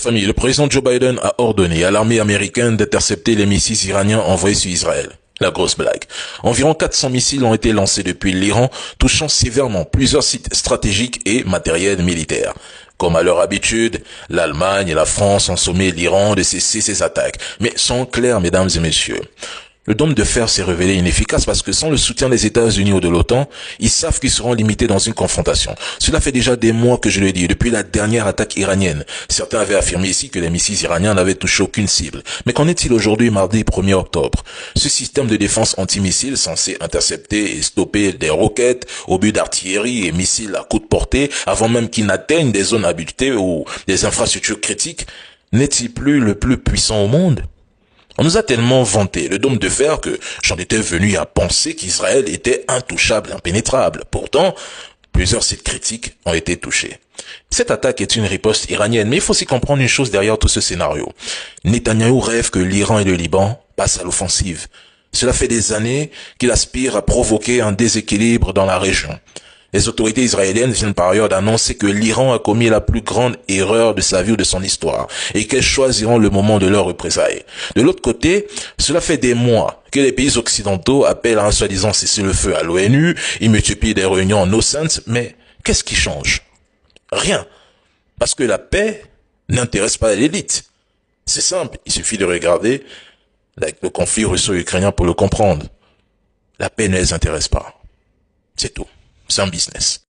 famille, le président Joe Biden a ordonné à l'armée américaine d'intercepter les missiles iraniens envoyés sur Israël. La grosse blague. Environ 400 missiles ont été lancés depuis l'Iran, touchant sévèrement plusieurs sites stratégiques et matériels militaires. Comme à leur habitude, l'Allemagne et la France ont sommé l'Iran de cesser ses attaques. Mais soyons clairs, mesdames et messieurs. Le dôme de fer s'est révélé inefficace parce que sans le soutien des États-Unis ou de l'OTAN, ils savent qu'ils seront limités dans une confrontation. Cela fait déjà des mois que je le dis, depuis la dernière attaque iranienne. Certains avaient affirmé ici que les missiles iraniens n'avaient touché aucune cible. Mais qu'en est-il aujourd'hui, mardi 1er octobre? Ce système de défense antimissile censé intercepter et stopper des roquettes, obus d'artillerie et missiles à courte portée, avant même qu'ils n'atteignent des zones habitées ou des infrastructures critiques, n'est-il plus le plus puissant au monde? On nous a tellement vanté le dôme de fer que j'en étais venu à penser qu'Israël était intouchable, impénétrable. Pourtant, plusieurs sites critiques ont été touchés. Cette attaque est une riposte iranienne, mais il faut aussi comprendre une chose derrière tout ce scénario. Netanyahou rêve que l'Iran et le Liban passent à l'offensive. Cela fait des années qu'il aspire à provoquer un déséquilibre dans la région. Les autorités israéliennes viennent par ailleurs d'annoncer que l'Iran a commis la plus grande erreur de sa vie ou de son histoire et qu'elles choisiront le moment de leur représailles. De l'autre côté, cela fait des mois que les pays occidentaux appellent à un soi-disant cessez-le-feu à l'ONU, ils multiplient des réunions en no sense, mais qu'est-ce qui change? Rien. Parce que la paix n'intéresse pas l'élite. C'est simple, il suffit de regarder le conflit russo-ukrainien pour le comprendre. La paix ne les intéresse pas. C'est tout. C'est un business.